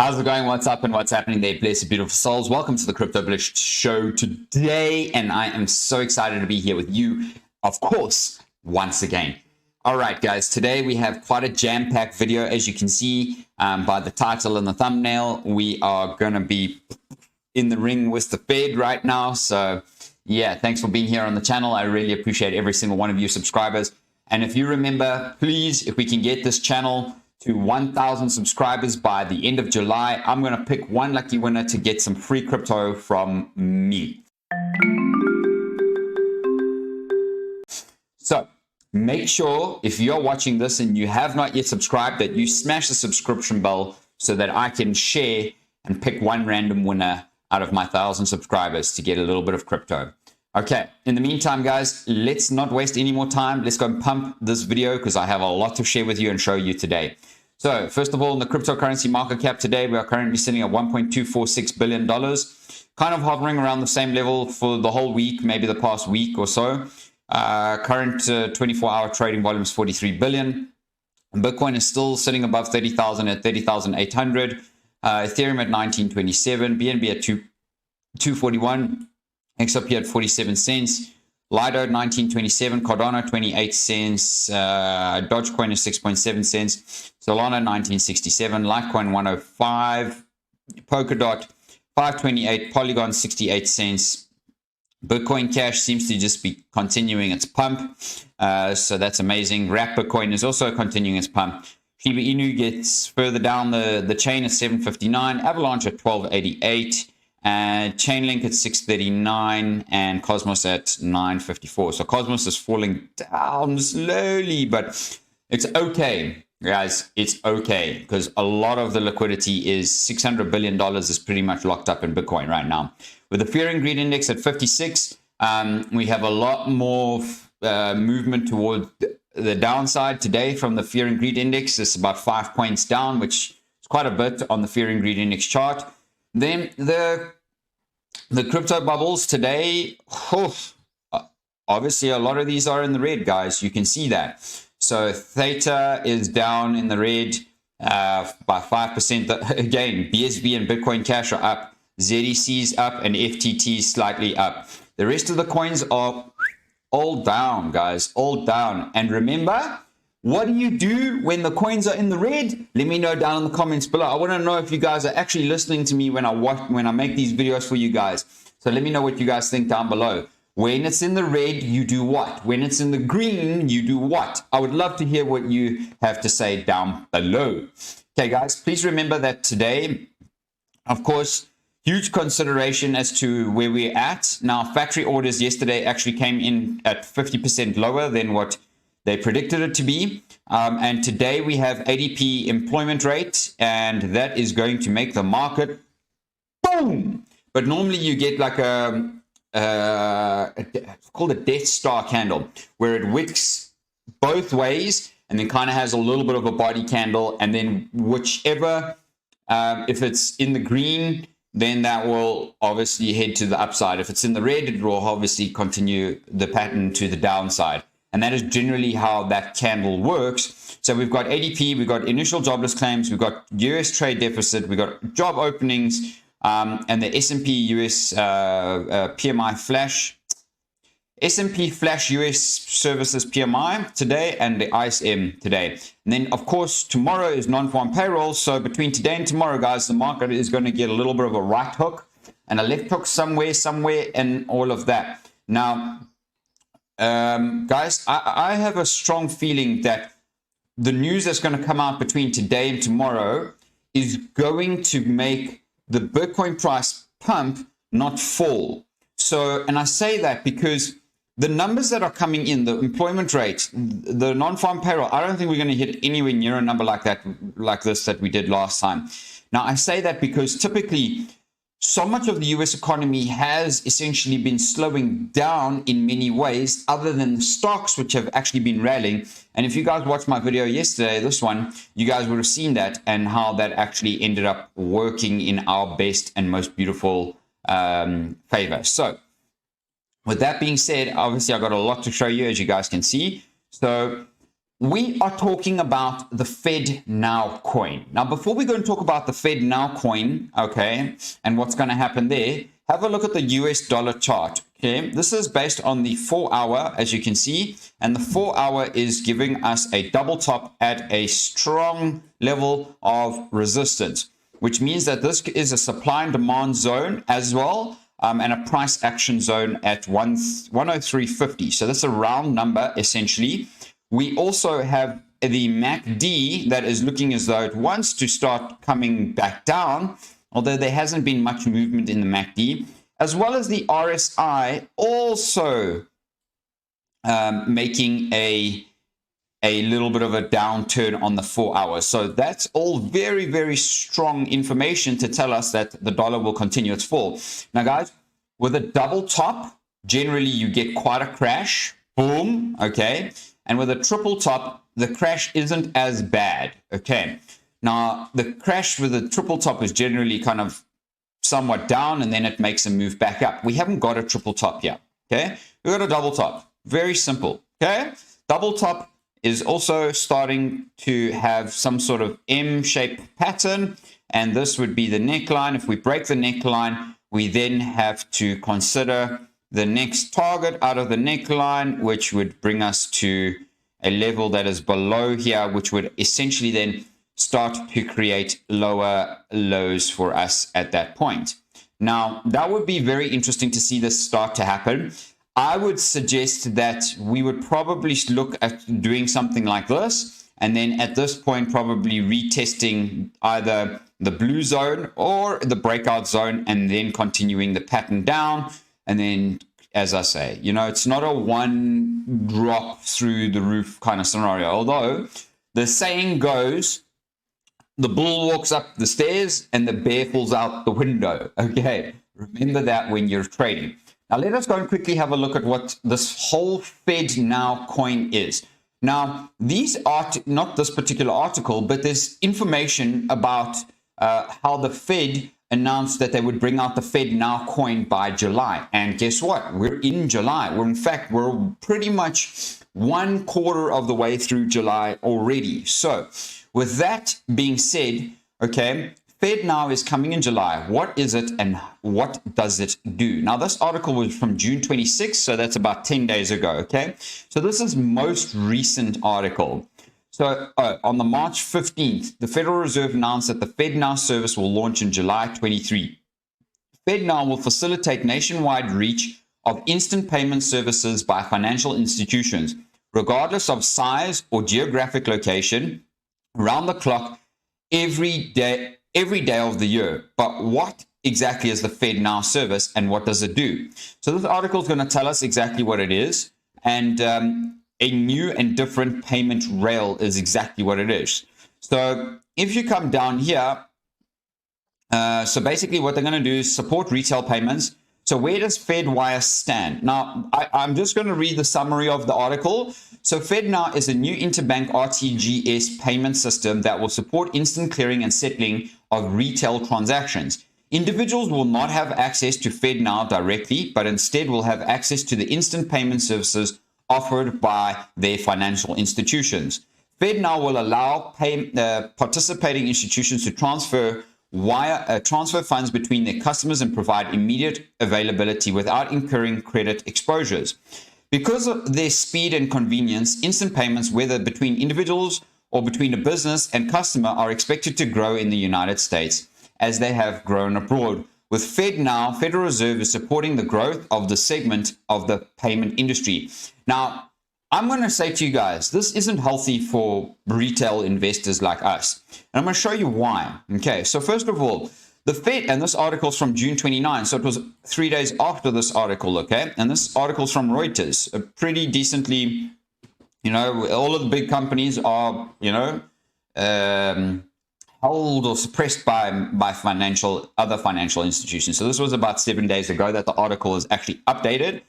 How's it going? What's up and what's happening there? Blessed, beautiful souls. Welcome to the Crypto Bliss Show today. And I am so excited to be here with you, of course, once again. All right, guys, today we have quite a jam-packed video. As you can see by the title and the thumbnail, we are going to be in the ring with the Fed right now. So, yeah, thanks for being here on the channel. I really appreciate every single one of you subscribers. And if you remember, please, if we can get this channel to 1,000 subscribers by the end of July, I'm going to pick one lucky winner to get some free crypto from me. So make sure if you're watching this and you have not yet subscribed that you smash the subscription bell so that I can share and pick one random winner out of my 1,000 subscribers to get a little bit of crypto. Okay, in the meantime, guys, let's not waste any more time. Let's go and pump this video because I have a lot to share with you and show you today. So, first of all, in the cryptocurrency market cap today, we are currently sitting at $1.246 billion, kind of hovering around the same level for the whole week, maybe the past week or so. Current 24-hour trading volume is 43 billion. Bitcoin is still sitting above 30,000 at 30,800. Ethereum at 1927, BNB at 241. XRP at 47 cents, Lido at 19.27, Cardano 28 cents, Dogecoin is 6.7 cents, Solana 19.67, Litecoin 105, Polkadot 5.28, Polygon 68 cents. Bitcoin Cash seems to just be continuing its pump, so that's amazing. Wrap Bitcoin is also continuing its pump. Shiba Inu gets further down the chain at 7.59, Avalanche at 12.88. And Chainlink at 6.39 and Cosmos at 9.54. So Cosmos is falling down slowly, but it's okay, guys. It's okay because a lot of the liquidity is $600 billion is pretty much locked up in Bitcoin right now. With the Fear and Greed Index at 56, we have a lot more movement toward the downside today from the Fear and Greed Index. It's about 5 points down, which is quite a bit on the Fear and Greed Index chart. Then the crypto bubbles today, obviously a lot of these are in the red, guys. You can see that. So Theta is down in the red by 5%. Again, BSV and Bitcoin Cash are up. ZEC is up and FTT is slightly up. The rest of the coins are all down, guys, all down. And remember, what do you do when the coins are in the red? Let me know down in the comments below. I want to know if you guys are actually listening to me when I make these videos for you guys. So let me know what you guys think down below. When it's in the red, you do what? When it's in the green, you do what? I would love to hear what you have to say down below. Okay, guys, please remember that today, of course, huge consideration as to where we're at. Now, factory orders yesterday actually came in at 50% lower than what they predicted it to be. And today we have ADP employment rate, and that is going to make the market boom. But normally you get like it's called a Death Star candle, where it wicks both ways and then kind of has a little bit of a body candle. And then whichever, if it's in the green, then that will obviously head to the upside. If it's in the red, it will obviously continue the pattern to the downside. And that is generally how that candle works. So we've got ADP, we've got initial jobless claims, we've got US trade deficit, we've got job openings, and the S&P US PMI flash. S&P flash US services PMI today and the ISM today. And then, of course, tomorrow is non-farm payroll. So between today and tomorrow, guys, the market is going to get a little bit of a right hook and a left hook somewhere, and all of that. Now, guys, I have a strong feeling that the news that's going to come out between today and tomorrow is going to make the Bitcoin price pump, not fall. So, and I say that because the numbers that are coming in, the employment rate, the non-farm payroll, I don't think we're going to hit anywhere near a number like this that we did last time. Now, I say that because typically so much of the US economy has essentially been slowing down in many ways, other than the stocks, which have actually been rallying. And if you guys watched my video yesterday, this one, you guys would have seen that and how that actually ended up working in our best and most beautiful favor. So with that being said, obviously I got a lot to show you, as you guys can see. So we are talking about the Fed Now coin. Now, before we go and talk about the Fed Now coin, okay, and what's going to happen there, have a look at the US dollar chart. Okay, this is based on the 4-hour, as you can see, and the 4-hour is giving us a double top at a strong level of resistance, which means that this is a supply and demand zone as well, and a price action zone at 103.50. So that's a round number essentially. We also have the MACD that is looking as though it wants to start coming back down, although there hasn't been much movement in the MACD, as well as the RSI also making a little bit of a downturn on the 4 hours. So that's all very, very strong information to tell us that the dollar will continue its fall. Now, guys, with a double top, generally you get quite a crash. Boom. Okay. And with a triple top, the crash isn't as bad. Okay. Now, the crash with a triple top is generally kind of somewhat down, and then it makes a move back up. We haven't got a triple top yet. Okay. We've got a double top. Very simple. Okay. Double top is also starting to have some sort of M-shaped pattern, and this would be the neckline. If we break the neckline, we then have to consider the next target out of the neckline, which would bring us to a level that is below here, which would essentially then start to create lower lows for us at that point. Now, that would be very interesting to see this start to happen. I would suggest that we would probably look at doing something like this, and then at this point probably retesting either the blue zone or the breakout zone, and then continuing the pattern down. And then, as I say, you know, it's not a one drop through the roof kind of scenario, although the saying goes, the bull walks up the stairs and the bear falls out the window. Okay, remember that when you're trading. Now, let us go and quickly have a look at what this whole Fed Now coin is. Now, these are not this particular article, but there's information about how the Fed announced that they would bring out the Fed Now coin by July. And guess what? We're in July. We're pretty much 1/4 of the way through July already. So, with that being said, okay, Fed Now is coming in July. What is it and what does it do? Now, this article was from June 26th, so that's about 10 days ago, okay? So this is most recent article. So on the March 15th, the Federal Reserve announced that the Fed Now service will launch in July 23. Fed Now will facilitate nationwide reach of instant payment services by financial institutions, regardless of size or geographic location, around the clock, every day of the year. But what exactly is the Fed Now service and what does it do? So this article is going to tell us exactly what it is, and a new and different payment rail is exactly what it is. So if you come down here, so basically what they're going to do is support retail payments. So where does FedWire stand? Now, I'm just going to read the summary of the article. So FedNow is a new interbank RTGS payment system that will support instant clearing and settling of retail transactions. Individuals will not have access to FedNow directly, but instead will have access to the instant payment services offered by their financial institutions. FedNow will allow participating institutions to transfer funds between their customers and provide immediate availability without incurring credit exposures. Because of their speed and convenience, instant payments, whether between individuals or between a business and customer, are expected to grow in the United States as they have grown abroad. With FedNow, Federal Reserve is supporting the growth of the segment of the payment industry. Now, I'm going to say to you guys, this isn't healthy for retail investors like us. And I'm going to show you why. Okay, so first of all, the Fed, and this article is from June 29, so it was 3 days after this article, okay? And this article is from Reuters, a pretty decently, you know, all of the big companies are, you know, held or suppressed by other financial institutions. So this was about 7 days ago that the article is actually updated.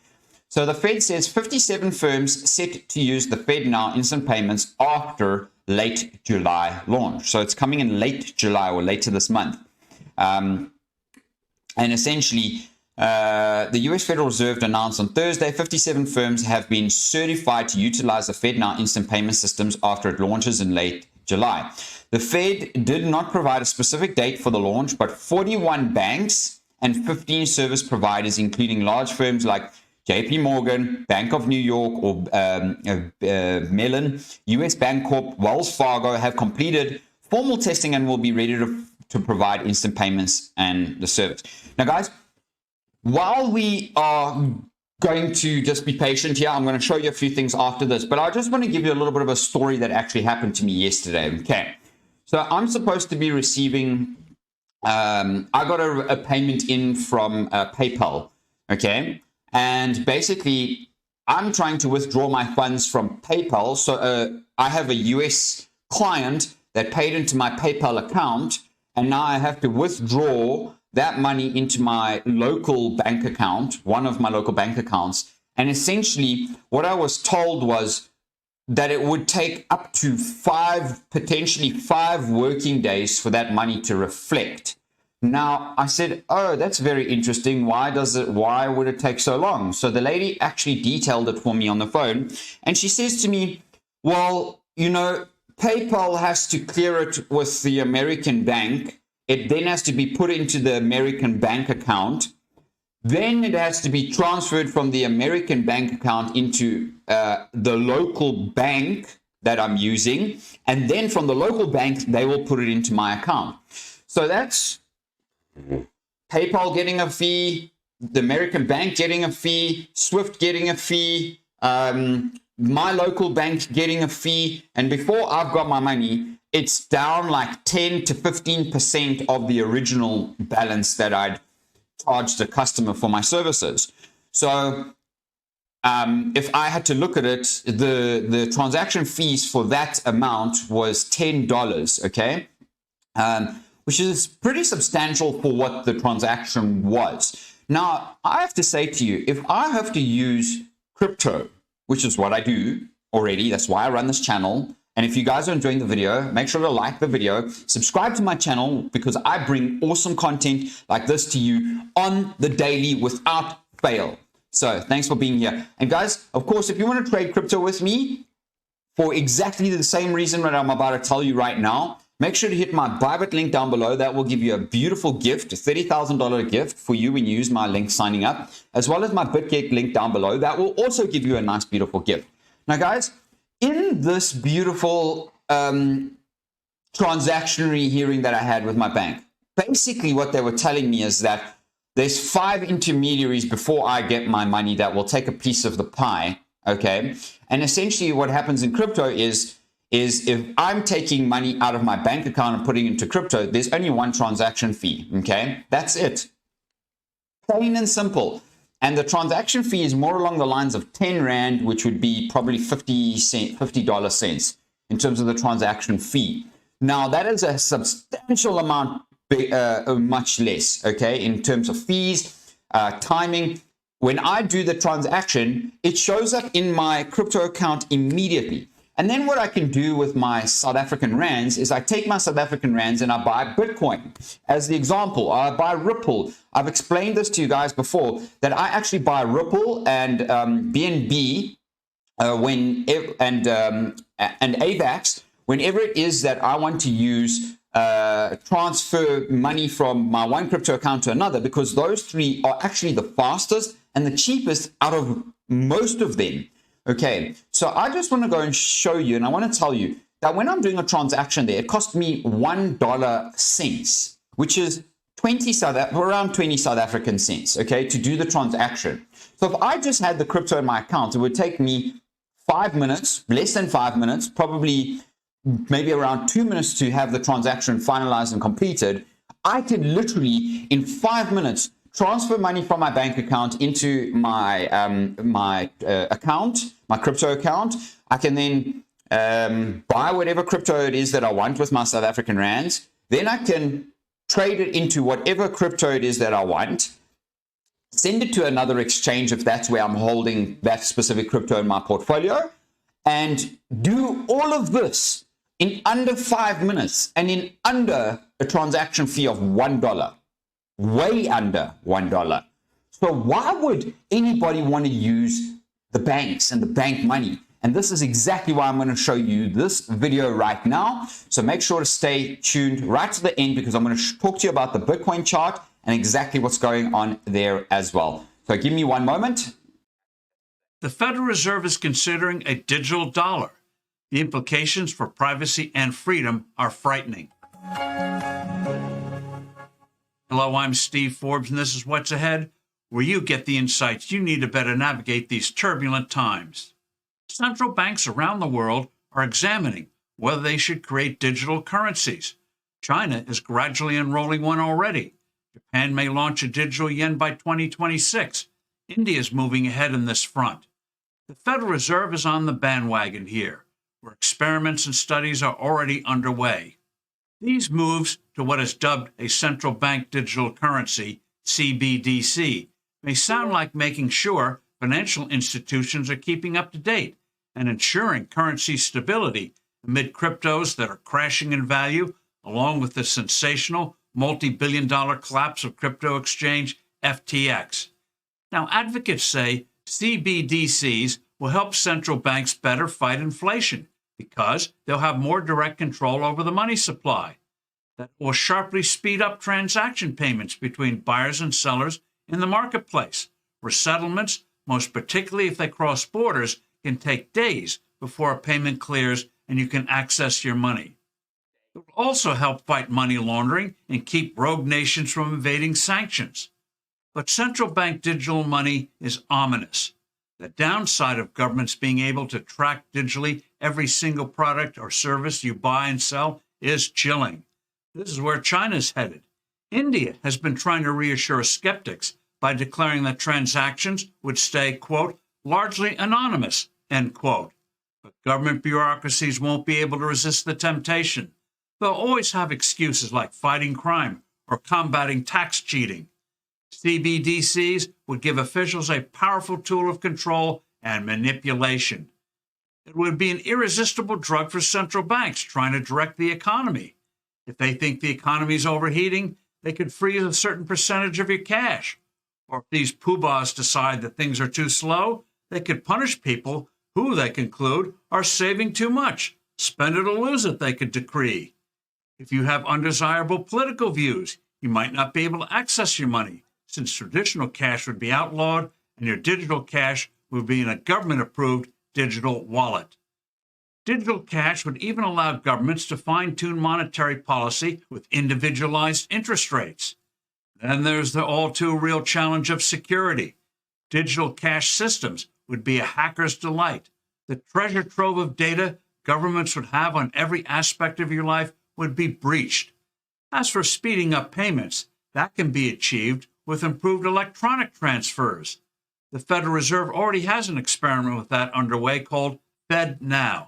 So the Fed says 57 firms set to use the FedNow instant payments after late July launch. So it's coming in late July or later this month. And essentially, The US Federal Reserve announced on Thursday 57 firms have been certified to utilize the FedNow instant payment systems after it launches in late July. The Fed did not provide a specific date for the launch, but 41 banks and 15 service providers, including large firms like JP Morgan, Bank of New York, or Mellon, US Bancorp, Wells Fargo, have completed formal testing and will be ready to provide instant payments and the service. Now, guys, while we are going to just be patient here, I'm going to show you a few things after this, but I just want to give you a little bit of a story that actually happened to me yesterday. Okay, so I'm supposed to be receiving, I got a payment in from PayPal, okay, and basically I'm trying to withdraw my funds from PayPal. So I have a US client that paid into my PayPal account, and now I have to withdraw that money into my local bank account, one of my local bank accounts. And essentially what I was told was that it would take up to potentially five working days for that money to reflect. Now I said, oh, that's very interesting. Why would it take so long? So the lady actually detailed it for me on the phone. And she says to me, well, you know, PayPal has to clear it with the American bank. It then has to be put into the American bank account. Then it has to be transferred from the American bank account into the local bank that I'm using. And then from the local bank, they will put it into my account. So that's PayPal getting a fee, the American bank getting a fee, Swift getting a fee, my local bank getting a fee. And before I've got my money, it's down like 10 to 15% of the original balance that I'd charged the customer for my services. So if I had to look at it, the transaction fees for that amount was $10, okay? Which is pretty substantial for what the transaction was. Now, I have to say to you, if I have to use crypto, which is what I do already, that's why I run this channel. And if you guys are enjoying the video, make sure to like the video, subscribe to my channel, because I bring awesome content like this to you on the daily without fail. So thanks for being here. And guys, of course, if you want to trade crypto with me for exactly the same reason that I'm about to tell you right now, make sure to hit my Bybit link down below. That will give you a beautiful gift, a $30,000 gift for you when you use my link signing up, as well as my BitGet link down below. That will also give you a nice, beautiful gift. Now, guys, in this beautiful transactionary hearing that I had with my bank, basically what they were telling me is that there's 5 intermediaries before I get my money that will take a piece of the pie, okay? And essentially what happens in crypto is if I'm taking money out of my bank account and putting it into crypto, there's only one transaction fee, okay? That's it. Plain and simple. And the transaction fee is more along the lines of 10 Rand, which would be probably $50 cents in terms of the transaction fee. Now, that is a substantial amount, much less, okay, in terms of fees, timing. When I do the transaction, it shows up in my crypto account immediately. And then what I can do with my South African rands is I take my South African rands and I buy Bitcoin. As the example, I buy Ripple. I've explained this to you guys before, that I actually buy Ripple and BNB and AVAX whenever it is that I want to use transfer money from my one crypto account to another, because those three are actually the fastest and the cheapest out of most of them. Okay, so I just want to go and show you, and I want to tell you that when I'm doing a transaction there, it cost me $1 which is around 20 South African cents, okay, to do the transaction. So if I just had the crypto in my account, it would take me 5 minutes, less than 5 minutes, probably maybe around 2 minutes to have the transaction finalized and completed. I could literally, in 5 minutes, transfer money from my bank account into my account, my crypto account. I can then buy whatever crypto it is that I want with my South African rands. Then I can trade it into whatever crypto it is that I want, send it to another exchange if that's where I'm holding that specific crypto in my portfolio, and do all of this in under 5 minutes and in under a transaction fee of $1. Way under $1. So why would anybody want to use the banks and the bank money? And this is exactly why I'm going to show you this video right now. So make sure to stay tuned right to the end, because I'm going to talk to you about the Bitcoin chart and exactly what's going on there as well. So give me one moment. The Federal Reserve is considering a digital dollar. The implications for privacy and freedom are frightening. Hello, I'm Steve Forbes, and this is What's Ahead, where you get the insights you need to better navigate these turbulent times. Central banks around the world are examining whether they should create digital currencies. China is gradually enrolling one already. Japan may launch a digital yen by 2026. India is moving ahead in this front. The Federal Reserve is on the bandwagon here, where experiments and studies are already underway. These moves to what is dubbed a central bank digital currency, CBDC, may sound like making sure financial institutions are keeping up to date and ensuring currency stability amid cryptos that are crashing in value, along with the sensational multi-billion-dollar collapse of crypto exchange FTX. Now, advocates say CBDCs will help central banks better fight inflation because they'll have more direct control over the money supply. That will sharply speed up transaction payments between buyers and sellers in the marketplace, where settlements, most particularly if they cross borders, can take days before a payment clears and you can access your money. It will also help fight money laundering and keep rogue nations from evading sanctions. But central bank digital money is ominous. The downside of governments being able to track digitally every single product or service you buy and sell is chilling. This is where China's headed. India has been trying to reassure skeptics by declaring that transactions would stay, quote, largely anonymous, end quote. But government bureaucracies won't be able to resist the temptation. They'll always have excuses like fighting crime or combating tax cheating. CBDCs would give officials a powerful tool of control and manipulation. It would be an irresistible drug for central banks trying to direct the economy. If they think the economy is overheating, they could freeze a certain percentage of your cash. Or if these poobahs decide that things are too slow, they could punish people who, they conclude, are saving too much. Spend it or lose it, they could decree. If you have undesirable political views, you might not be able to access your money, since traditional cash would be outlawed and your digital cash would be in a government-approved digital wallet. Digital cash would even allow governments to fine-tune monetary policy with individualized interest rates. Then there's the all-too-real challenge of security. Digital cash systems would be a hacker's delight. The treasure trove of data governments would have on every aspect of your life would be breached. As for speeding up payments, that can be achieved with improved electronic transfers. The Federal Reserve already has an experiment with that underway called FedNow.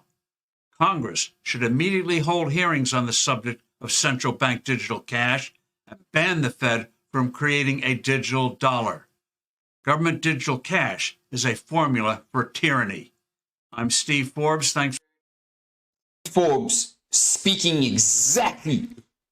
Congress should immediately hold hearings on the subject of central bank digital cash and ban the Fed from creating a digital dollar. Government digital cash is a formula for tyranny. I'm Steve Forbes. Thanks. Forbes speaking exactly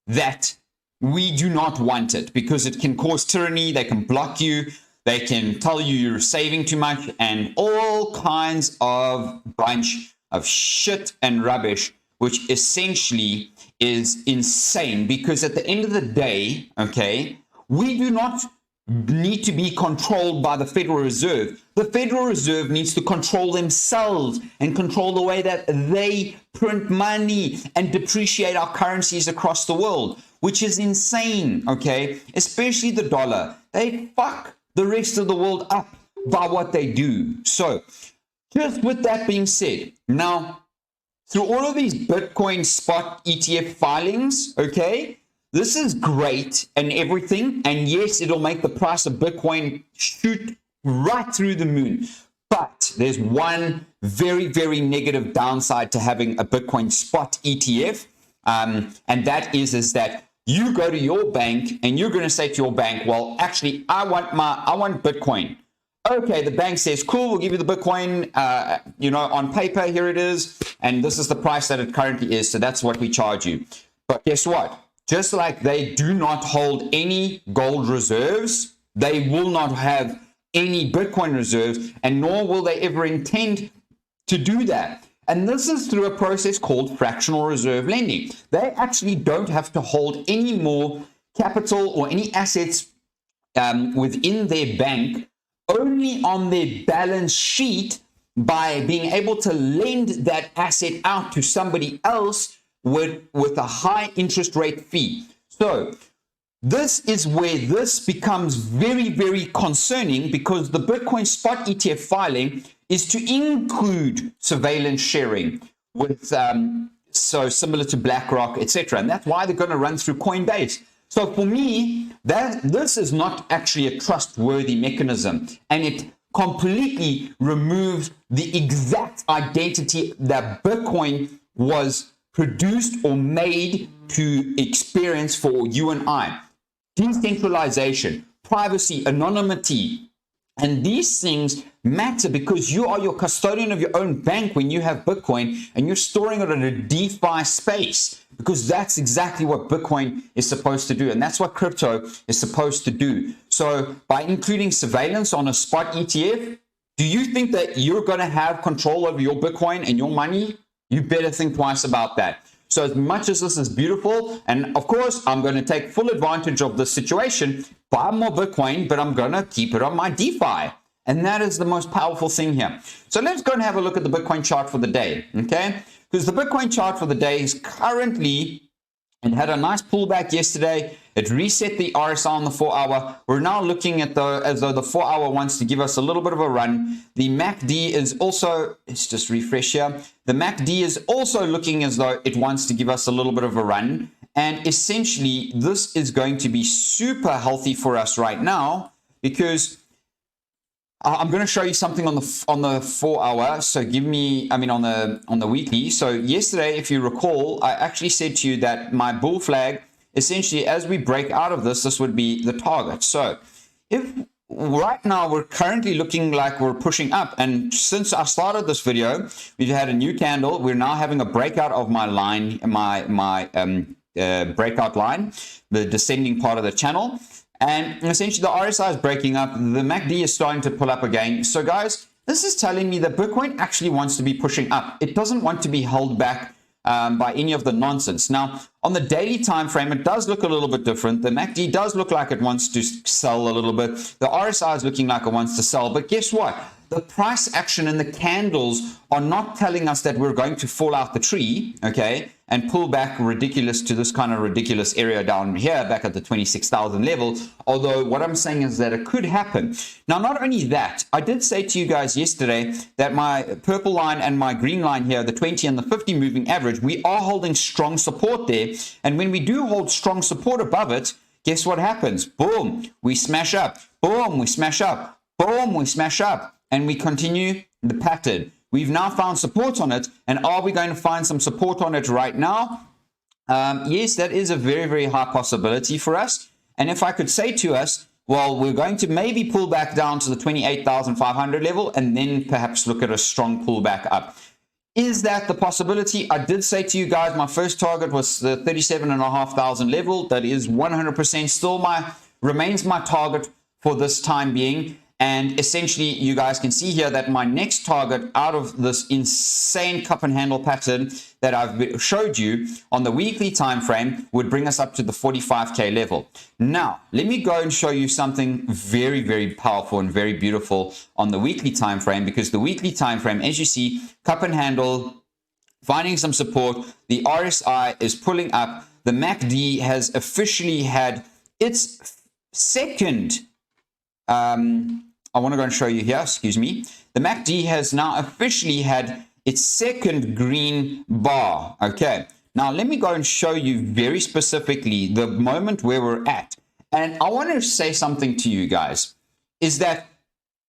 that. We do not want it because it can cause tyranny. They can block you. They can tell you you're saving too much and all kinds of bunch of shit and rubbish, which essentially is insane because at the end of the day, okay, we do not need to be controlled by the Federal Reserve. The Federal Reserve needs to control themselves and control the way that they print money and depreciate our currencies across the world, which is insane, okay? Especially the dollar. They fuck the rest of the world up by what they do. So, just with that being said, now, through all of these Bitcoin spot ETF filings, okay, this is great and everything. And yes, it'll make the price of Bitcoin shoot right through the moon. But there's one very, very negative downside to having a Bitcoin spot ETF. And that is that you go to your bank and you're going to say to your bank, well, actually, I want Bitcoin. Okay, the bank says, cool, we'll give you the Bitcoin, on paper, here it is. And this is the price that it currently is. So that's what we charge you. But guess what? Just like they do not hold any gold reserves, they will not have any Bitcoin reserves, and nor will they ever intend to do that. And this is through a process called fractional reserve lending. They actually don't have to hold any more capital or any assets within their bank, only on their balance sheet, by being able to lend that asset out to somebody else with a high interest rate fee. So this is where this becomes very, very concerning, because the Bitcoin spot ETF filing is to include surveillance sharing with, so similar to BlackRock, etc. And that's why they're going to run through Coinbase. So for me, this is not actually a trustworthy mechanism, and it completely removes the exact identity that Bitcoin was produced or made to experience for you and I. Decentralization, privacy, anonymity, and these things matter because you are your custodian of your own bank when you have Bitcoin, and you're storing it in a DeFi space, because that's exactly what Bitcoin is supposed to do, and that's what crypto is supposed to do. So by including surveillance on a spot ETF, do you think that you're going to have control over your Bitcoin and your money? You better think twice about that. So as much as this is beautiful, and of course, I'm going to take full advantage of the situation, buy more Bitcoin, but I'm going to keep it on my DeFi. And that is the most powerful thing here. So let's go and have a look at the Bitcoin chart for the day, okay? Because the Bitcoin chart for the day is currently, it had a nice pullback yesterday. It reset the RSI on the 4-hour. We're now looking at as though the 4-hour wants to give us a little bit of a run. The MACD is also, let's just refresh here. The MACD is also looking as though it wants to give us a little bit of a run. And essentially, this is going to be super healthy for us right now, because I'm going to show you something on the 4-hour. So on the weekly. So yesterday, if you recall, I actually said to you that my bull flag, essentially, as we break out of this would be the target. So if right now we're currently looking like we're pushing up, and since I started this video, we've had a new candle. We're now having a breakout of my line, my breakout line, the descending part of the channel. And essentially the RSI is breaking up. The MACD is starting to pull up again. So guys, this is telling me that Bitcoin actually wants to be pushing up. It doesn't want to be held back by any of the nonsense. Now, on the daily time frame, it does look a little bit different. The MACD does look like it wants to sell a little bit. The RSI is looking like it wants to sell. But guess what? The price action and the candles are not telling us that we're going to fall out the tree, okay, and pull back ridiculous to this kind of ridiculous area down here, back at the 26,000 level. Although what I'm saying is that it could happen. Now, not only that, I did say to you guys yesterday that my purple line and my green line here, the 20 and the 50 moving average, we are holding strong support there. And when we do hold strong support above it, guess what happens? Boom, we smash up. Boom, we smash up. Boom, we smash up. And we continue the pattern. We've now found support on it. And are we going to find some support on it right now? Yes, that is a very, very high possibility for us. And if I could say to us, well, we're going to maybe pull back down to the 28,500 level and then perhaps look at a strong pullback up. Is that the possibility? I did say to you guys, my first target was the 37,500 level. That is 100% still remains my target for this time being. And essentially, you guys can see here that my next target out of this insane cup and handle pattern that I've showed you on the weekly time frame would bring us up to the 45K level. Now, let me go and show you something very, very powerful and very beautiful on the weekly time frame, because the weekly time frame, as you see, cup and handle, finding some support, the RSI is pulling up, the MACD has officially had its second I want to go and show you here, excuse me. The MACD has now officially had its second green bar. Okay, now let me go and show you very specifically the moment where we're at. And I want to say something to you guys, is that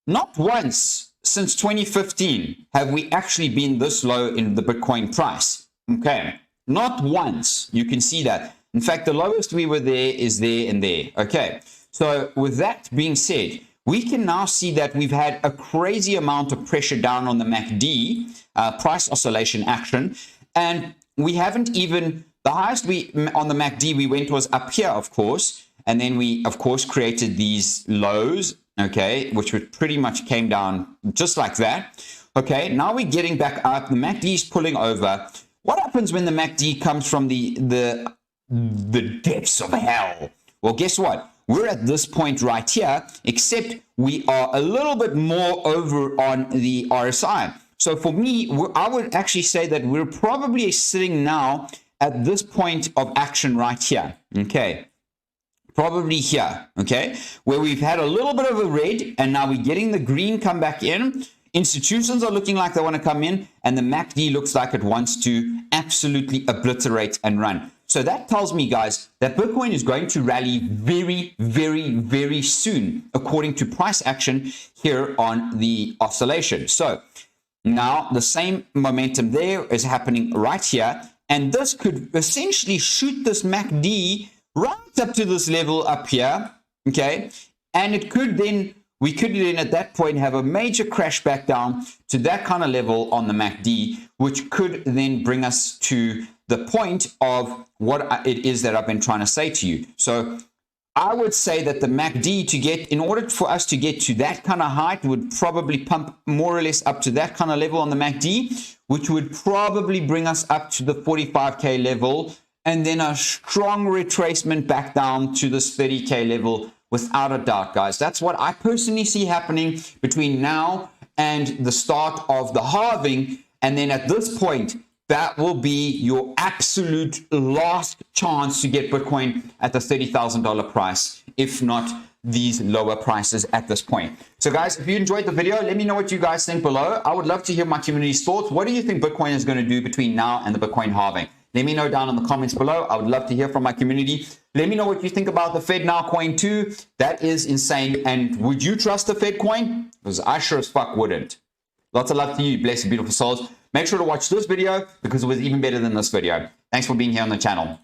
not once since 2015 have we actually been this low in the Bitcoin price. Okay, not once. You can see that. In fact, the lowest we were there is there and there. Okay, so with that being said, we can now see that we've had a crazy amount of pressure down on the MACD, price oscillation action, and we haven't even, the highest on the MACD we went was up here, of course, And then we, of course, created these lows, okay, which would pretty much came down just like that. Okay, now we're getting back up. The MACD is pulling over. What happens when the MACD comes from the depths of hell? Well, guess what? We're at this point right here, except we are a little bit more over on the RSI. So for me, I would actually say that we're probably sitting now at this point of action right here, okay? Probably here, okay? Where we've had a little bit of a red, and now we're getting the green come back in. Institutions are looking like they want to come in, and the MACD looks like it wants to absolutely obliterate and run. So that tells me, guys, that Bitcoin is going to rally very, very, very soon, according to price action here on the oscillation. So now the same momentum there is happening right here, and this could essentially shoot this MACD right up to this level up here, okay? And it could then, we could then at that point have a major crash back down to that kind of level on the MACD, which could then bring us to the point of what it is that I've been trying to say to you. So I would say that the MACD in order for us to get to that kind of height would probably pump more or less up to that kind of level on the MACD, which would probably bring us up to the 45K level, and then a strong retracement back down to this 30K level without a doubt, guys. That's what I personally see happening between now and the start of the halving. And then at this point, that will be your absolute last chance to get Bitcoin at the $30,000 price, if not these lower prices at this point. So guys, if you enjoyed the video, let me know what you guys think below. I would love to hear my community's thoughts. What do you think Bitcoin is going to do between now and the Bitcoin halving? Let me know down in the comments below. I would love to hear from my community. Let me know what you think about the Fed Now coin too. That is insane. And would you trust the Fed coin? Because I sure as fuck wouldn't. Lots of love to you, blessed, beautiful souls. Make sure to watch this video because it was even better than this video. Thanks for being here on the channel.